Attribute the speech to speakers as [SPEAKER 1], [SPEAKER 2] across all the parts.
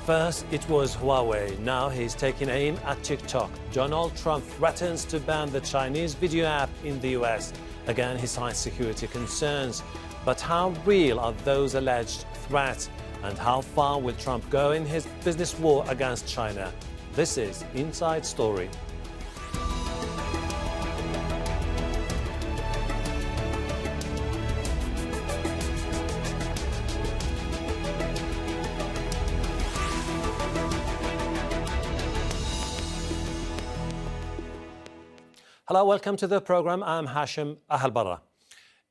[SPEAKER 1] First, it was Huawei. Now he's taking aim at TikTok. Donald Trump threatens to ban the Chinese video app in the US. Again, he cites security concerns. But how real are those alleged threats? And how far will Trump go in his business war against China? This is Inside Story. Hello, welcome to the program. I'm Hashem Ahelbarra.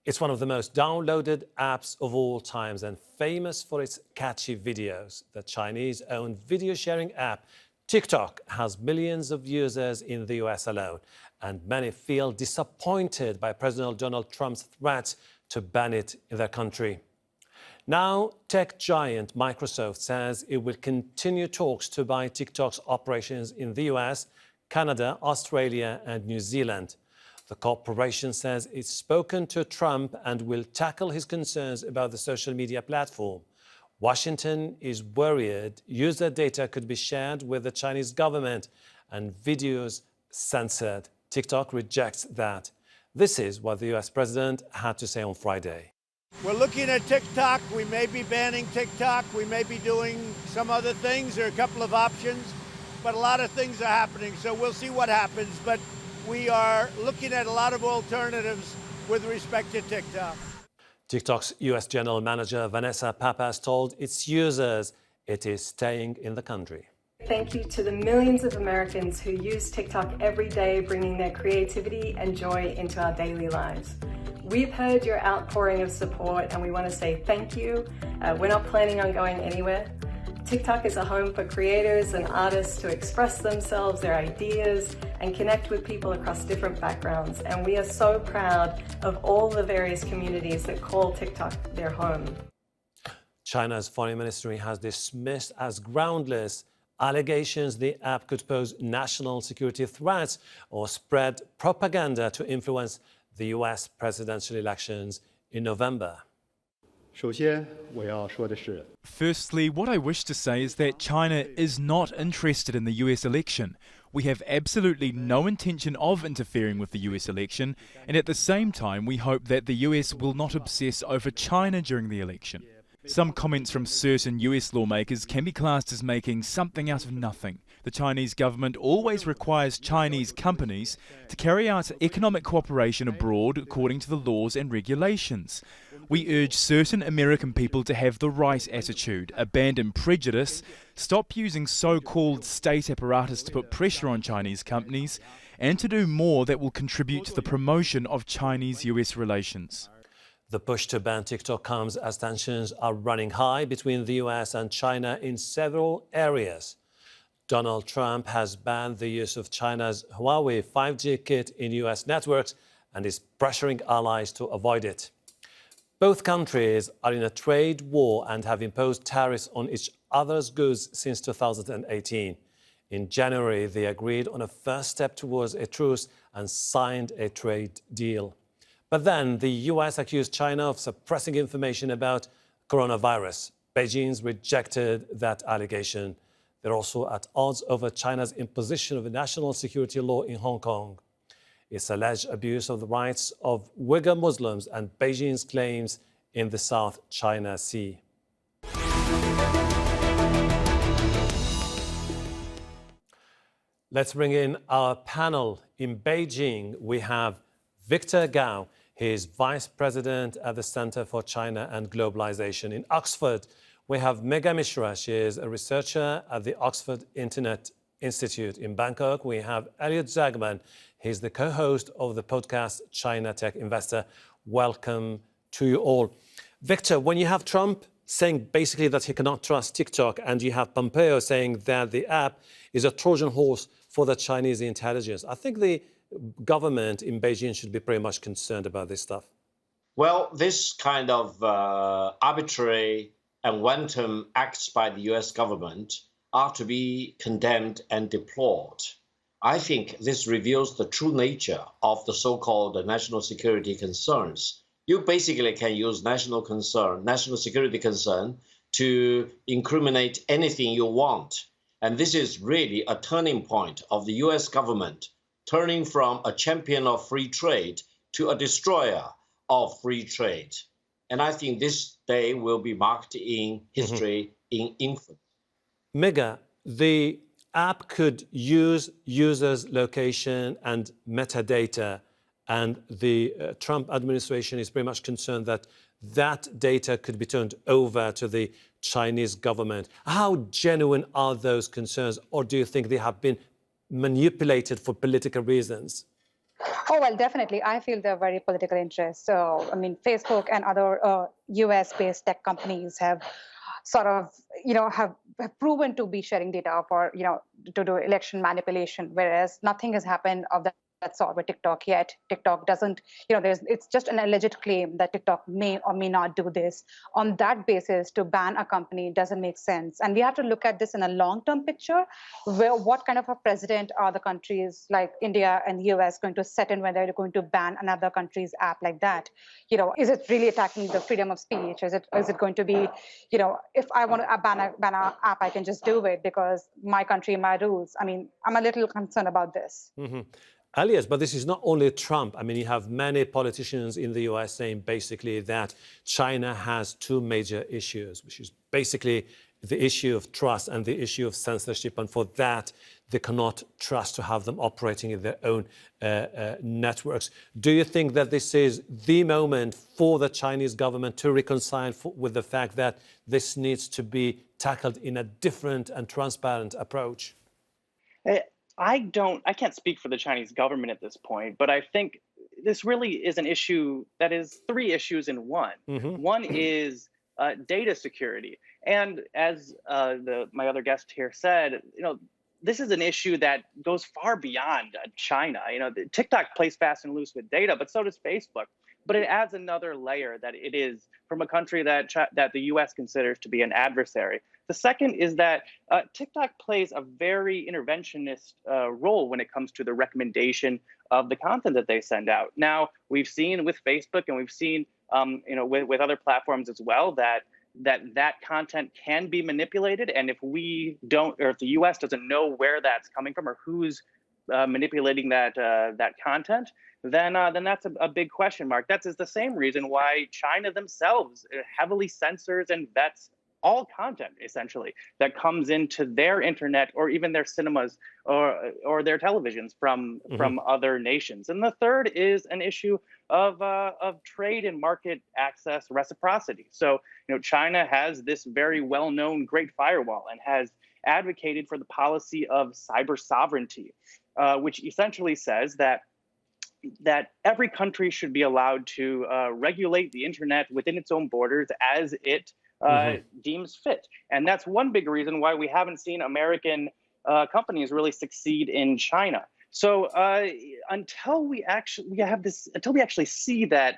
[SPEAKER 1] It's one of the most downloaded apps of all times and famous for its catchy videos. The Chinese-owned video-sharing app TikTok has millions of users in the US alone, and many feel disappointed by President Donald Trump's threat to ban it in their country. Now, tech giant Microsoft says it will continue talks to buy TikTok's operations in the US, Canada, Australia and New Zealand. The corporation says it's spoken to Trump and will tackle his concerns about the social media platform. Washington is worried user data could be shared with the Chinese government and videos censored. TikTok rejects that. This is what the US president had to say on Friday.
[SPEAKER 2] We're looking at TikTok. We may be banning TikTok. We may be doing some other things. There are a couple of options. But a lot of things are happening, so we'll see what happens. But we are looking at a lot of alternatives with respect to TikTok.
[SPEAKER 1] TikTok's US General Manager Vanessa Pappas told its users it is staying in the country.
[SPEAKER 3] Thank you to the millions of Americans who use TikTok every day, bringing their creativity and joy into our daily lives. We've heard your outpouring of support and we want to say thank you. We're not planning on going anywhere. TikTok is a home for creators and artists to express themselves, their ideas, and connect with people across different backgrounds. And we are so proud of all the various communities that call TikTok their home.
[SPEAKER 1] China's foreign ministry has dismissed as groundless allegations the app could pose national security threats or spread propaganda to influence the US presidential elections in November.
[SPEAKER 4] Firstly, what I wish to say is that China is not interested in the US election. We have absolutely no intention of interfering with the US election, and at the same time we hope that the US will not obsess over China during the election. Some comments from certain US lawmakers can be classed as making something out of nothing. The Chinese government always requires Chinese companies to carry out economic cooperation abroad according to the laws and regulations. We urge certain American people to have the right attitude, abandon prejudice, stop using so-called state apparatus to put pressure on Chinese companies, and to do more that will contribute to the promotion of Chinese-US relations.
[SPEAKER 1] The push to ban TikTok comes as tensions are running high between the US and China in several areas. Donald Trump has banned the use of China's Huawei 5G kit in US networks and is pressuring allies to avoid it. Both countries are in a trade war and have imposed tariffs on each other's goods since 2018. In January, they agreed on a first step towards a truce and signed a trade deal. But then the US accused China of suppressing information about coronavirus. Beijing's rejected that allegation. They're also at odds over China's imposition of a national security law in Hong Kong. Its alleged abuse of the rights of Uyghur Muslims and Beijing's claims in the South China Sea. Let's bring in our panel. In Beijing, we have Victor Gao. He is Vice President at the Center for China and Globalisation. In Oxford, we have Megha Mishra. She is a researcher at the Oxford Internet Institute. In Bangkok, we have Elliott Zaagman. He's the co-host of the podcast China Tech Investor. Welcome to you all. Victor, when you have Trump saying basically that he cannot trust TikTok and you have Pompeo saying that the app is a Trojan horse for the Chinese intelligence, I think the government in Beijing should be pretty much concerned about this stuff.
[SPEAKER 5] Well, this kind of arbitrary and wanton acts by the US government are to be condemned and deplored. I think this reveals the true nature of the so-called national security concerns. You basically can use national security concern to incriminate anything you want. And this is really a turning point of the US government, turning from a champion of free trade to a destroyer of free trade. And I think this day will be marked in history in infamy.
[SPEAKER 1] Megha, the app could use users' location and metadata, and the Trump administration is very much concerned that that data could be turned over to the Chinese government. How genuine are those concerns, or do you think they have been manipulated for political reasons?
[SPEAKER 6] Oh, well, definitely. I feel they're very political interests. So, I mean, Facebook and other US-based tech companies have sort of, have proven to be sharing data for, to do election manipulation, whereas nothing has happened of that sort with TikTok yet. TikTok doesn't, it's just an alleged claim that TikTok may or may not do this. On that basis, to ban a company doesn't make sense. And we have to look at this in a long-term picture, where what kind of a president are the countries like India and the US going to set in when they're going to ban another country's app like that? Is it really attacking the freedom of speech? Is it going to be, if I want to ban an app, I can just do it because my country, my rules. I mean, I'm a little concerned about this.
[SPEAKER 1] Elliott, but this is not only Trump. I mean, you have many politicians in the US saying basically that China has two major issues, which is basically the issue of trust and the issue of censorship. And for that, they cannot trust to have them operating in their own networks. Do you think that this is the moment for the Chinese government to reconcile with the fact that this needs to be tackled in a different and transparent approach?
[SPEAKER 7] I can't speak for the Chinese government at this point, but I think this really is an issue that is three issues in one. One is data security. And as my other guest here said, this is an issue that goes far beyond China. TikTok plays fast and loose with data, but so does Facebook. But it adds another layer that it is from a country that the US considers to be an adversary. The second is that TikTok plays a very interventionist role when it comes to the recommendation of the content that they send out. Now, we've seen with Facebook and we've seen with other platforms as well that content can be manipulated. And if we don't, or if the US doesn't know where that's coming from or who's manipulating that content, then that's a big question mark. That is the same reason why China themselves heavily censors and vets all content, essentially, that comes into their internet or even their cinemas or their televisions from other nations. And the third is an issue of trade and market access reciprocity. So, China has this very well-known Great Firewall and has advocated for the policy of cyber sovereignty, which essentially says that every country should be allowed to regulate the internet within its own borders as it deems fit. And that's one big reason why we haven't seen American companies really succeed in China. So until we actually see that,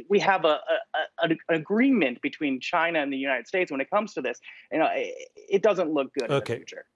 [SPEAKER 7] we have an agreement between China and the United States when it comes to this, it doesn't look good in the future.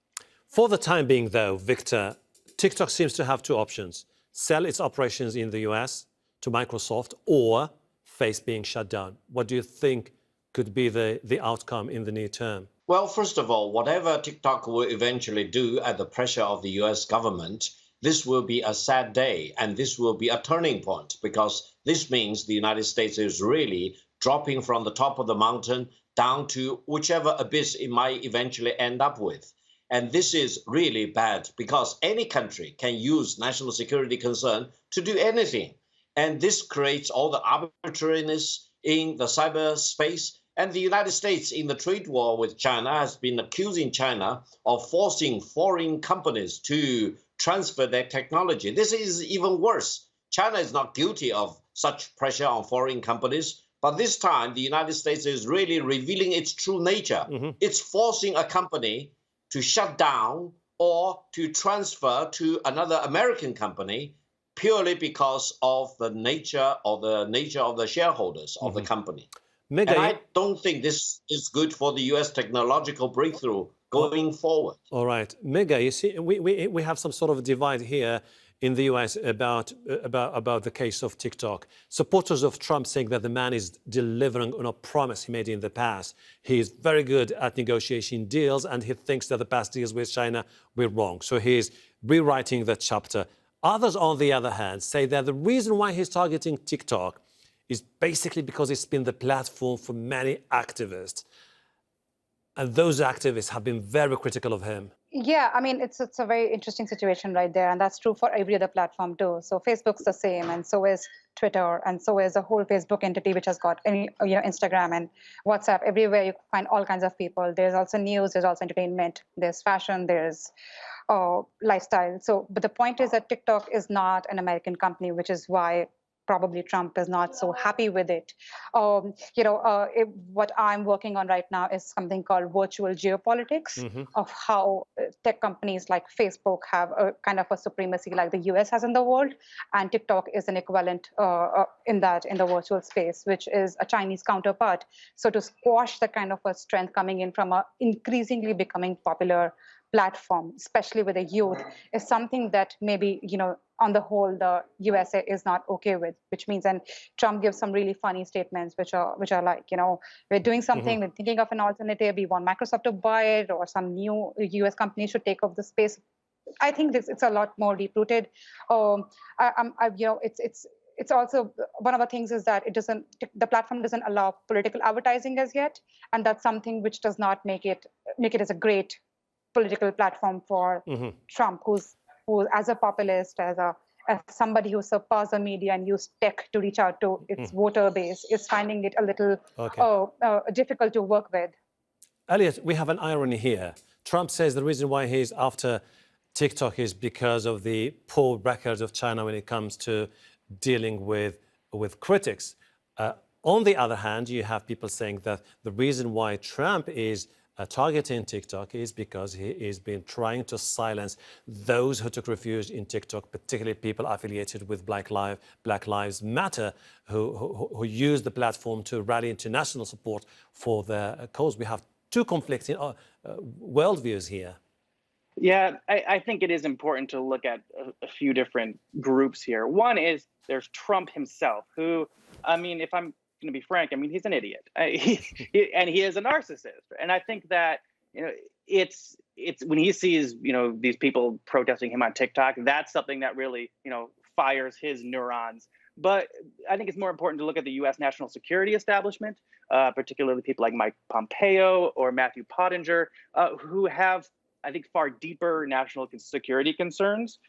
[SPEAKER 1] For the time being, though, Victor, TikTok seems to have two options: sell its operations in the US to Microsoft, or face being shut down. What do you think could be the outcome in the near term?
[SPEAKER 5] Well, first of all, whatever TikTok will eventually do at the pressure of the US government, this will be a sad day, and this will be a turning point, because this means the United States is really dropping from the top of the mountain down to whichever abyss it might eventually end up with. And this is really bad, because any country can use national security concern to do anything. And this creates all the arbitrariness in the cyberspace. And the United States, in the trade war with China, has been accusing China of forcing foreign companies to transfer their technology. This is even worse. China is not guilty of such pressure on foreign companies, but this time the United States is really revealing its true nature. It's forcing a company to shut down or to transfer to another American company purely because of the nature of the shareholders of the company.
[SPEAKER 1] Megha,
[SPEAKER 5] and I don't think this is good for the US technological breakthrough going forward.
[SPEAKER 1] All right. Megha, you see, we have some sort of divide here in the US about the case of TikTok. Supporters of Trump saying that the man is delivering on a promise he made in the past. He is very good at negotiating deals, and he thinks that the past deals with China were wrong. So he is rewriting that chapter. Others, on the other hand, say that the reason why he's targeting TikTok is basically because it's been the platform for many activists. And those activists have been very critical of him.
[SPEAKER 6] Yeah, I mean, it's a very interesting situation right there. And that's true for every other platform too. So Facebook's the same, and so is Twitter, and so is the whole Facebook entity, which has got Instagram and WhatsApp. Everywhere you find all kinds of people. There's also news, there's also entertainment, there's fashion, there's lifestyle. So, but the point is that TikTok is not an American company, which is why probably Trump is not so happy with it. What I'm working on right now is something called virtual geopolitics of how tech companies like Facebook have a kind of a supremacy like the US has in the world, and TikTok is an equivalent in the virtual space, which is a Chinese counterpart. So to squash the kind of a strength coming in from a increasingly becoming popular platform, especially with the youth, is something that maybe, on the whole, the USA is not okay with, which means, and Trump gives some really funny statements, which are like, we're doing something, we're thinking of an alternative, we want Microsoft to buy it, or some new US company should take over the space. I think it's a lot more deep-rooted. It's also, one of the things is that the platform doesn't allow political advertising as yet, and that's something which does not make it as a great political platform for Trump, who's as a populist, as somebody who surpassed the media and used tech to reach out to its voter base, is finding it a little difficult to work with.
[SPEAKER 1] Elliott, we have an irony here. Trump says the reason why he's after TikTok is because of the poor record of China when it comes to dealing with critics. On the other hand, you have people saying that the reason why Trump is targeting TikTok is because he has been trying to silence those who took refuge in TikTok, particularly people affiliated with Black Lives Matter, who used the platform to rally international support for their cause. We have two conflicting worldviews here.
[SPEAKER 7] Yeah, I think it is important to look at a few different groups here. One is there's Trump himself, who, I mean, if I'm going to be frank, I mean, he's an idiot, and he is a narcissist. And I think that, it's when he sees, these people protesting him on TikTok, that's something that really, fires his neurons. But I think it's more important to look at the U.S. national security establishment, particularly people like Mike Pompeo or Matthew Pottinger, who have, I think, far deeper national security concerns.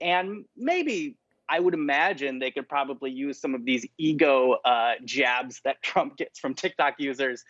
[SPEAKER 7] And maybe I would imagine they could probably use some of these ego jabs that Trump gets from TikTok users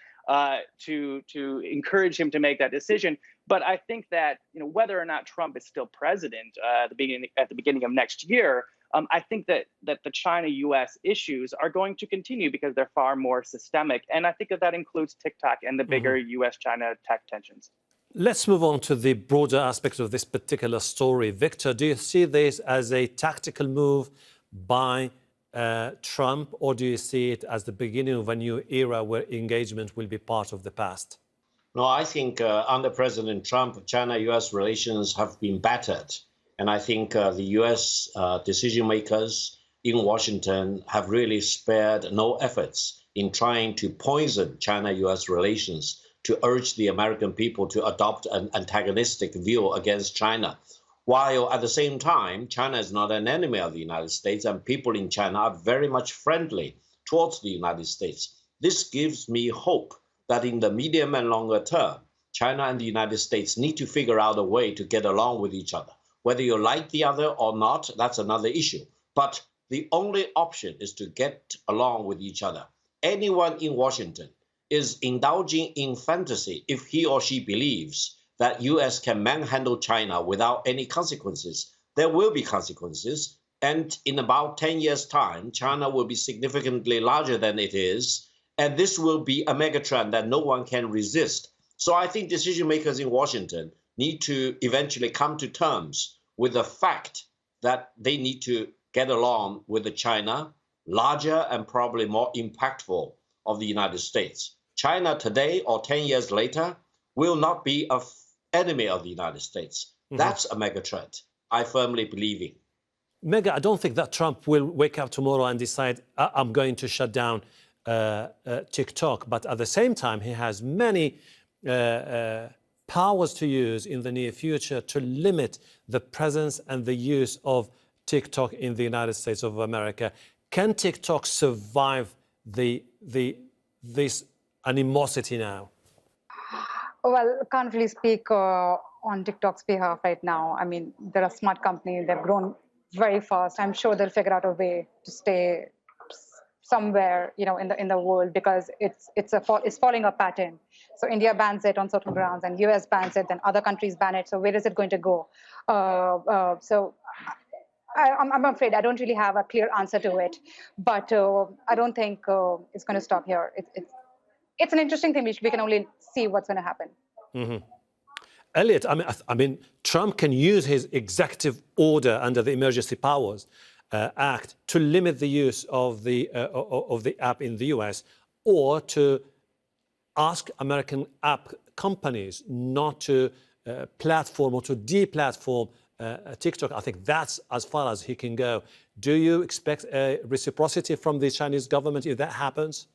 [SPEAKER 7] to encourage him to make that decision. But I think that, whether or not Trump is still president at the beginning of next year, I think that the China-U.S. issues are going to continue because they're far more systemic. And I think that includes TikTok and the bigger U.S.-China tech tensions.
[SPEAKER 1] Let's move on to the broader aspects of this particular story. Victor, do you see this as a tactical move by Trump, or do you see it as the beginning of a new era where engagement will be part of the past?
[SPEAKER 5] No, I think under President Trump, China-U.S. relations have been battered. And I think the U.S. decision makers in Washington have really spared no efforts in trying to poison China-U.S. relations, to urge the American people to adopt an antagonistic view against China. While at the same time, China is not an enemy of the United States, and people in China are very much friendly towards the United States. This gives me hope that in the medium and longer term, China and the United States need to figure out a way to get along with each other. Whether you like the other or not, that's another issue. But the only option is to get along with each other. Anyone in Washington is indulging in fantasy if he or she believes that U.S. can manhandle China without any consequences. There will be consequences, and in about 10 years' time, China will be significantly larger than it is, and this will be a megatrend that no one can resist. So I think decision makers in Washington need to eventually come to terms with the fact that they need to get along with the China, larger and probably more impactful of the United States. China today or 10 years later will not be an enemy of the United States. That's a megatrend I firmly believe in.
[SPEAKER 1] Megha, I don't think that Trump will wake up tomorrow and decide, I'm going to shut down TikTok. But at the same time, he has many powers to use in the near future to limit the presence and the use of TikTok in the United States of America. Can TikTok survive this animosity now?
[SPEAKER 6] Well, can't really speak on TikTok's behalf right now. I mean, they're a smart company. They've grown very fast. I'm sure they'll figure out a way to stay somewhere, in the world, because it's following a pattern. So India bans it on certain grounds, and US bans it, then other countries ban it. So where is it going to go? So I'm afraid I don't really have a clear answer to it, but I don't think it's going to stop here. It's an interesting thing. We can only see what's going to happen.
[SPEAKER 1] Mm-hmm. Elliott, I mean, Trump can use his executive order under the Emergency Powers Act to limit the use of the app in the US, or to ask American app companies not to platform or to deplatform TikTok. I think that's as far as he can go. Do you expect a reciprocity from the Chinese government if that happens?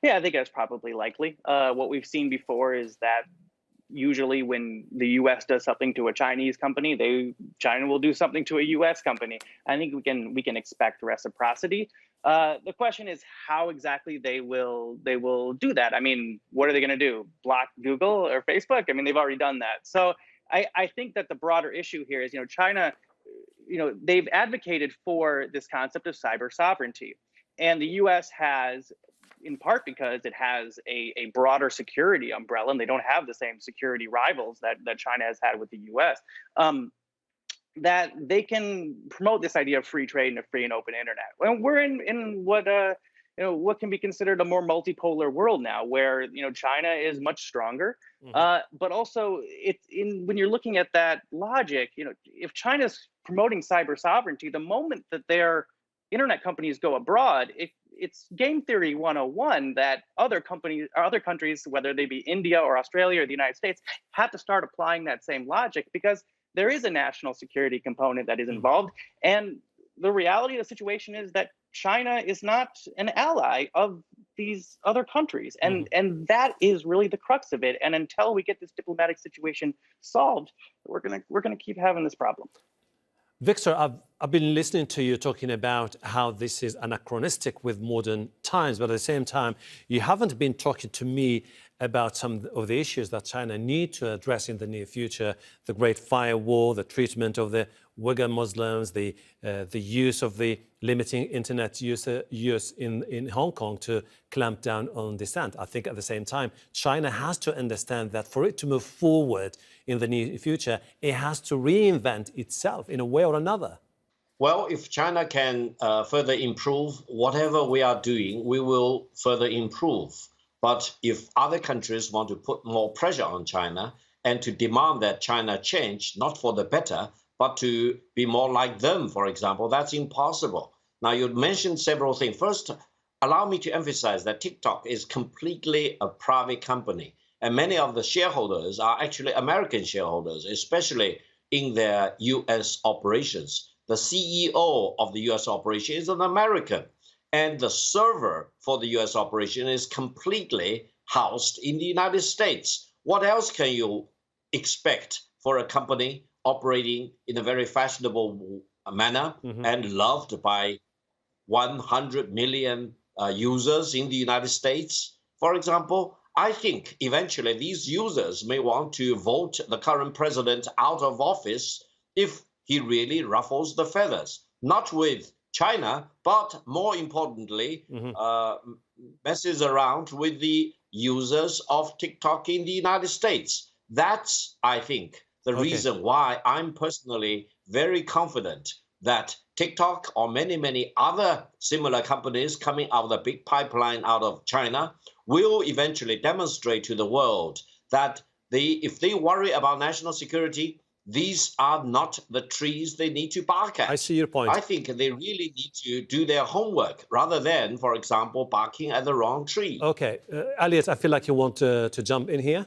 [SPEAKER 7] Yeah, I think that's probably likely. What we've seen before is that usually when the U.S. does something to a Chinese company, China will do something to a U.S. company. I think we can expect reciprocity. The question is how exactly they will do that. I mean, what are they going to do? Block Google or Facebook? I mean, they've already done that. So I think that the broader issue here is, China, they've advocated for this concept of cyber sovereignty, and the U.S. has, in part because it has a broader security umbrella, and they don't have the same security rivals that China has had with the US, that they can promote this idea of free trade and a free and open internet. Well, we're in what can be considered a more multipolar world now, where China is much stronger, but also when you're looking at that logic, if China's promoting cyber sovereignty, the moment that their internet companies go abroad, it's game theory 101 that other countries, whether they be India or Australia or the United States, have to start applying that same logic, because there is a national security component that is involved. And the reality of the situation is that China is not an ally of these other countries. And that is really the crux of it. And until we get this diplomatic situation solved, we're gonna keep having this problem.
[SPEAKER 1] Victor, I've been listening to you talking about how this is anachronistic with modern times, but at the same time, you haven't been talking to me about some of the issues that China need to address in the near future: the Great Firewall, the treatment of the Uyghur Muslims, the use of the limiting internet use in Hong Kong to clamp down on dissent. I think at the same time, China has to understand that for it to move forward in the near future, it has to reinvent itself in a way or another.
[SPEAKER 5] Well, if China can further improve whatever we are doing, we will further improve. But if other countries want to put more pressure on China and to demand that China change, not for the better, but to be more like them, for example, that's impossible. Now, you mentioned several things. First, allow me to emphasize that TikTok is completely a private company, and many of the shareholders are actually American shareholders, especially in their U.S. operations. The CEO of the U.S. operation is an American, and the server for the U.S. operation is completely housed in the United States. What else can you expect for a company operating in a very fashionable manner and loved by 100 million users in the United States? For example, I think eventually these users may want to vote the current president out of office if he really ruffles the feathers, not with China, but more importantly, messes around with the users of TikTok in the United States. That's, I think, the reason why I'm personally very confident that TikTok or many other similar companies coming out of the big pipeline out of China will eventually demonstrate to the world that if they worry about national security, these are not the trees they need to bark at.
[SPEAKER 1] I see your point.
[SPEAKER 5] I think they really need to do their homework rather than, for example, barking at the wrong tree.
[SPEAKER 1] Okay. Elliott, I feel like you want to jump in here.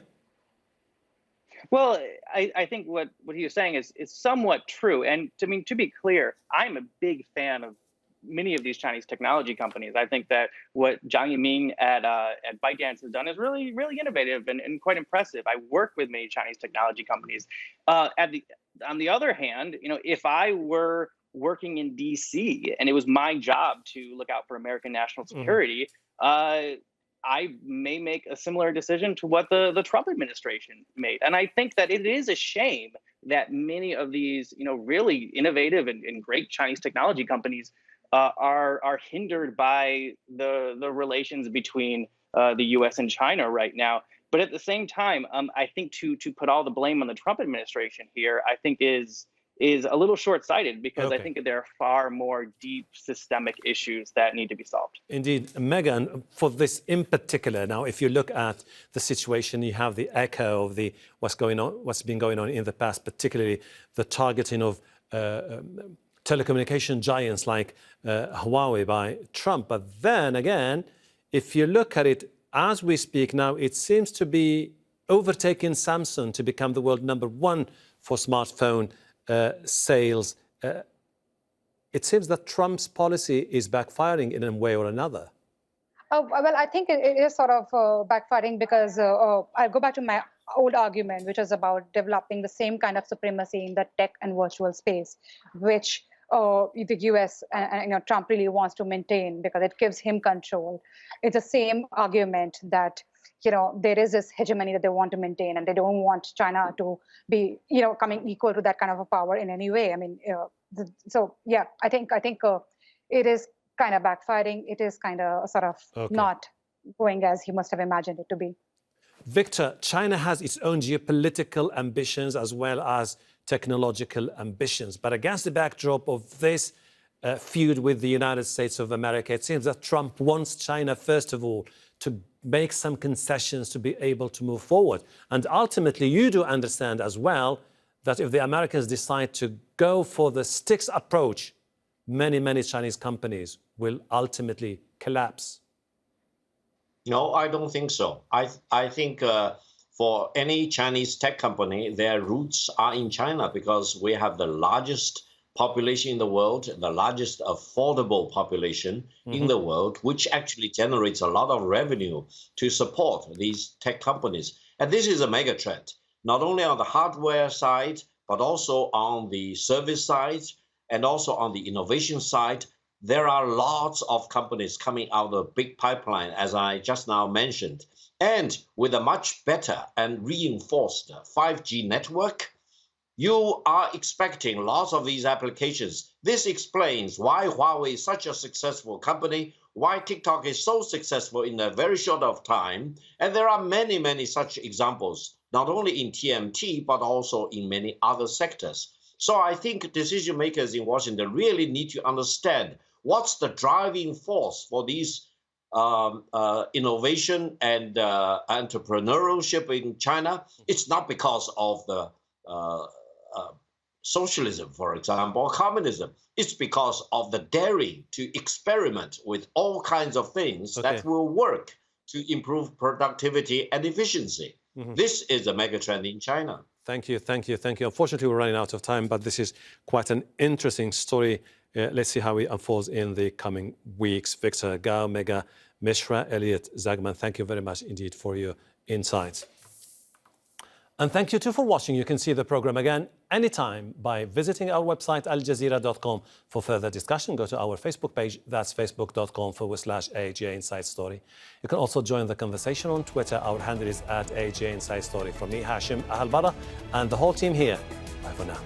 [SPEAKER 7] Well, I think what he was saying is somewhat true. And to be clear, I'm a big fan of many of these Chinese technology companies. I think that what Zhang Yiming at ByteDance has done is really, really innovative and quite impressive. I work with many Chinese technology companies. On the other hand, if I were working in DC and it was my job to look out for American national security, I may make a similar decision to what the Trump administration made. And I think that it is a shame that many of these, really innovative and great Chinese technology companies are hindered by the relations between the U.S. and China right now. But at the same time, I think to put all the blame on the Trump administration here, I think is a little short-sighted, because I think that there are far more deep systemic issues that need to be solved.
[SPEAKER 1] Indeed. Megha, for this in particular, now, if you look at the situation, you have the echo of what's been going on in the past, particularly the targeting of telecommunication giants like Huawei by Trump. But then again, if you look at it as we speak now, it seems to be overtaking Samsung to become the world #1 for smartphone sales. It seems that Trump's policy is backfiring in a way or another.
[SPEAKER 6] Oh, well, I think it is sort of backfiring because I'll go back to my old argument, which is about developing the same kind of supremacy in the tech and virtual space, which the US and Trump really wants to maintain because it gives him control. It's the same argument that there is this hegemony that they want to maintain, and they don't want China to be coming equal to that kind of a power in any way. I mean, so yeah, I think it is kind of backfiring. It is kind of sort of not going as he must have imagined it to be.
[SPEAKER 1] Victor, China has its own geopolitical ambitions as well as technological ambitions. But against the backdrop of this feud with the United States of America, it seems that Trump wants China, first of all, to make some concessions to be able to move forward. And ultimately, you do understand as well that if the Americans decide to go for the sticks approach, many Chinese companies will ultimately collapse.
[SPEAKER 5] No, I don't think so. I think for any Chinese tech company, their roots are in China, because we have the largest population in the world, the largest affordable population in the world, which actually generates a lot of revenue to support these tech companies. And this is a mega trend, not only on the hardware side, but also on the service side and also on the innovation side. There are lots of companies coming out of big pipeline, as I just now mentioned. And with a much better and reinforced 5G network, you are expecting lots of these applications. This explains why Huawei is such a successful company, why TikTok is so successful in a very short of time. And there are many such examples, not only in TMT, but also in many other sectors. So I think decision makers in Washington really need to understand what's the driving force for these innovation and entrepreneurship in China. It's not because of the socialism, for example, or communism. It's because of the daring to experiment with all kinds of things that will work to improve productivity and efficiency. This is a mega trend in China.
[SPEAKER 1] Thank you. Unfortunately, we're running out of time, but this is quite an interesting story. Let's see how it unfolds in the coming weeks. Victor, Gao, Megha, Mishra, Elliott, Zaagman, thank you very much indeed for your insights. And thank you too for watching. You can see the program again anytime by visiting our website, aljazeera.com. For further discussion, go to our Facebook page. That's facebook.com/AJ Inside Story. You can also join the conversation on Twitter. Our handle is @AJ Inside Story. From me, Hashem Ahelbarra, and the whole team here. Bye for now.